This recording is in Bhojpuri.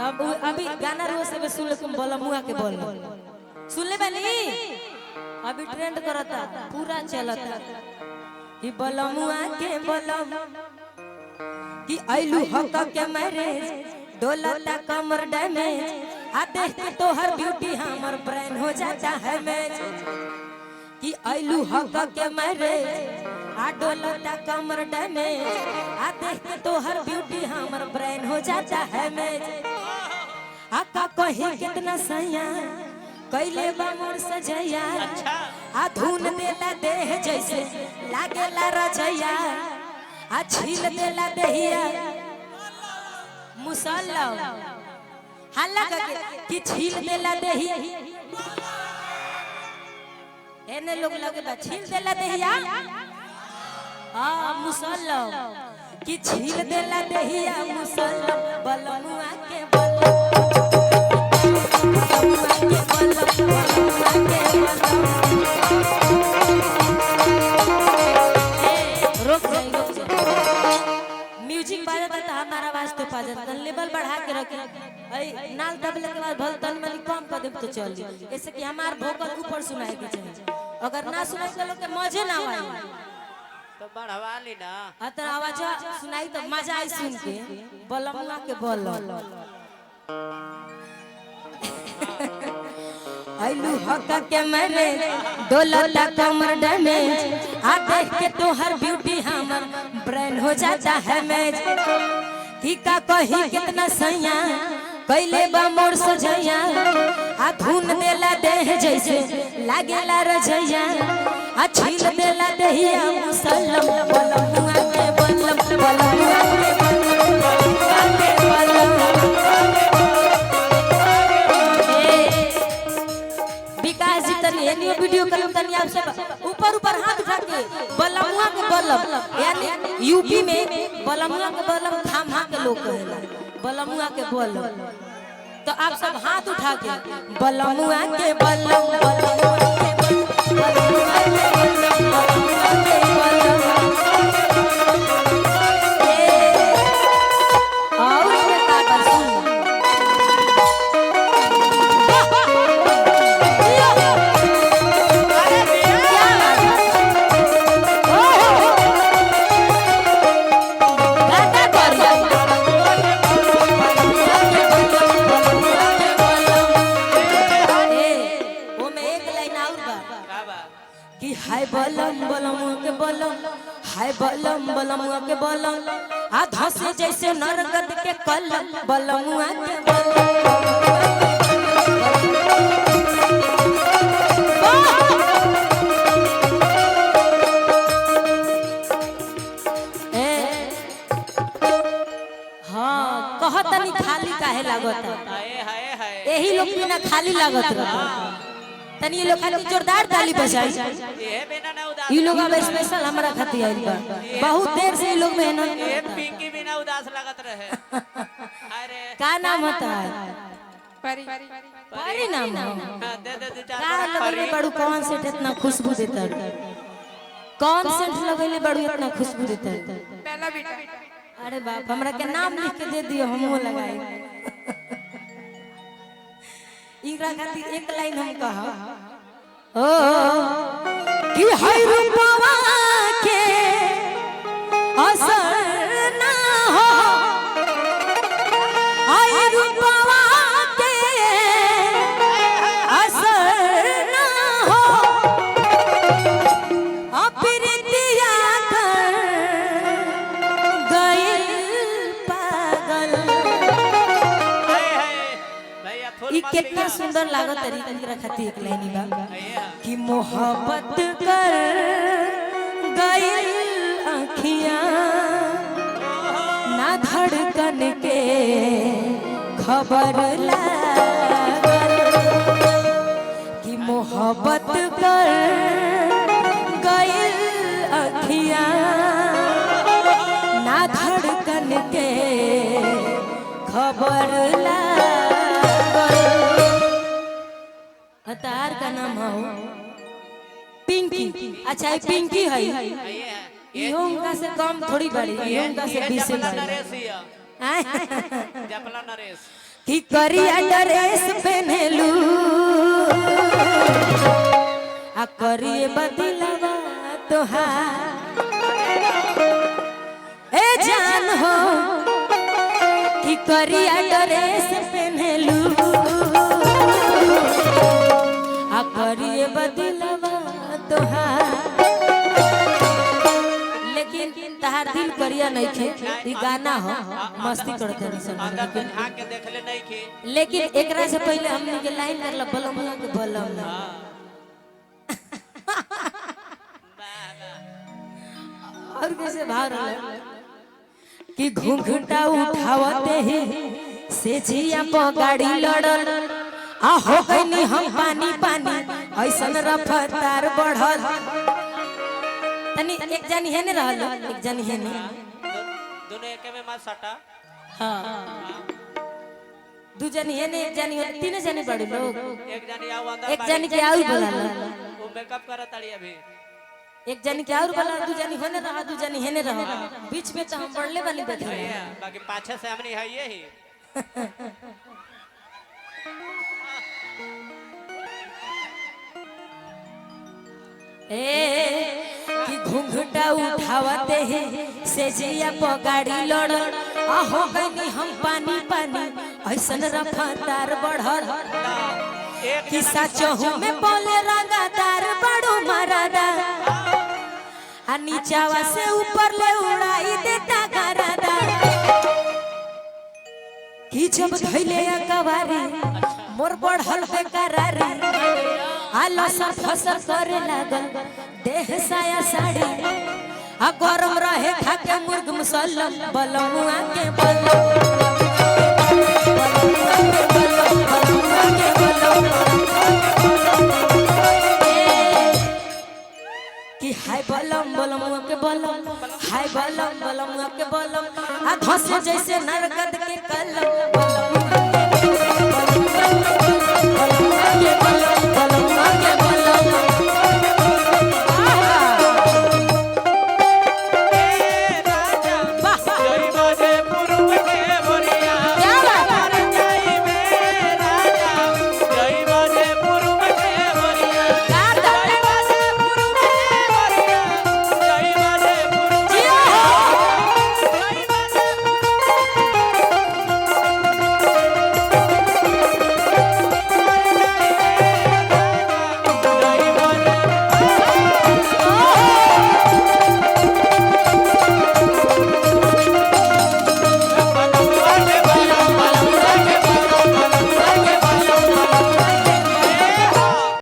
अब अभी गाना रो से सुन ले तुम बलमुआ के बोल सुन ले बनी अभी ट्रेंड करता पूरा चलता कि बलमुआ के बलम कि आइलू हक के मैरिज डोलता कमर डैमेज आ देख के तो हर ब्यूटी हमर ब्रेन हो जाता है मैच कि आइलू हक के मैरिज आ डोलता कमर डैमेज आ देख के तो हर ब्यूटी हमर ब्रेन हो जाता है मैच आका कहीं कितना सैया कैले बा मोर सजैया आ धुन देला देह जैसे लागेला रजैया आ छील देला देहिया मुसल्ला हल्ला कि छील देला देहिया एने लोग लगे बा छील देला देहिया मुसल्ला कि छील देला देहिया मुसल्ला बलमुआ के म्यूजिक बाजता था हमारा आवाज तो बाजता लेवल बढ़ा के रखे नाल दबले के बाद भल तन में कम कर दे तो चल ऐसे कि हमार वोकल ऊपर सुनाए के चाहिए अगर ना सुनाई तो लोग के मजे ना आए तो बढ़वा ली ना अतर आवाज सुनाई तो मजा आई सुन के बलमुआ के बोल आइलू हक के मेरे डोलता कमर डैमेज आ देख के तो हर ब्यूटी हमर ब्रेन हो जाता है मैच की का कही कितना सैया कैले बा मोर सजैया आ धुन देला देह जैसे लागेला रजैया आ छील देला देहिया मुसल्लम बलमुआ के बलम बलमुआ के एनियो वीडियो कलम तनी आप सब ऊपर ऊपर हाथ उठा के बलमुआ के बलम यानी यूपी में बलमुआ के बलम थामा के लोग कहेला बलमुआ के बलम तो आप सब हाथ उठा के बलमुआ के बलम बलमुआ के हाय बलम बलमुआ के बलम हाय बलम बलमुआ के बलम आ धसे जैसे नरगद के कलम बलमुआ के हाँ कहतनी खाली काहे लागत यही लोग बिना खाली लागत रहता तनी ये लोग खातिर जोरदार ताली बजाई ये लोग अब स्पेशल हमरा खातिर आइल बा बहुत देर से ये लोग मेहनत ये पिंकी बिना उदास लगत रहे अरे का नाम होता है परी परी नाम दे दे दो का लगले बड़ू कौन से इतना खुशबू देता कौन सेंट लगले बड़ू इतना खुशबू देता पहला बेटा अरे बाप हमरा के नाम लिख के दे दियो हमहु लगाई इकरा खातिर एक लाइन हम कहा ओ कि हाय रूपवा के असर ना हो हाय रूपवा के असर ना हो अप्रीतिया कर गइल पागल ई कितना सुंदर लागत तरीका खातिर एक लाइन बा कि मोहब्बत कर गइल आँखियां ना धड़कन के खबर लागल कि मोहब्बत कर गइल आँखियां ना धड़कन के खबर लागल तार का नाम हो पिंकी अच्छा पिंकी है ये उनका से कम थोड़ी बड़ी ये उनका से 20 से बड़ी जपला नरेश कि करिया ड्रेस पहनलू आ करिए बदलवा तोहार ए जान हो कि करिया ड्रेस पहनलू आ करिए बदलवा तोहार लेकिन तहार दिल करिया नहीं खे ई गाना हो मस्ती करते रही सन अंदर तो झांक के देखले नहीं की। लेकिन एकरा से पहले हमने के लाइन करला बलमुआ के बलम और कैसे भार कि घूंघटा उठावते ही से जिया प गाड़ी लड़ल आ हो गईनी हम पानी पानी ऐसन रफ्तार बढ़ल तनी एक जनी है ने रहल एक जनी है ने दोनों एक में मत सटा। हां दू जनी है ने एक जनी है तीन जनी बड़ी लोग एक जनी आओ अंदर एक जनी के आउर बोला वो मेकअप करत ताड़ी अभी। एक जनी के आउर बोला दू जनी होने रहा दू जनी है ने रहा बीच में तो हम पढ़ले वाली बैठे बाकी पाछे से हमनी है ये ही। ए कि घूंघटा उठावते ही से जिया प गाड़ी लड़ल आ हो गईनी हम पानी पानी ऐसन रफ्तार बढ़ल एक कि सचहु में बोले रंगादार बड़ो मरादा आ नीचावा से ऊपर ले उड़ाई देता गरादा कि जब धइले अकवारी मोर बढ़ल बेकरारी आला सा फसल करे लागल देह साया साड़ी आ गरम रहे खाके मुर्ग मुसल्लम बलमुआ के कि हाय बलम बलमुआ के बलम हाय बलम बलमुआ के बलम आ धसे जैसे नरगद के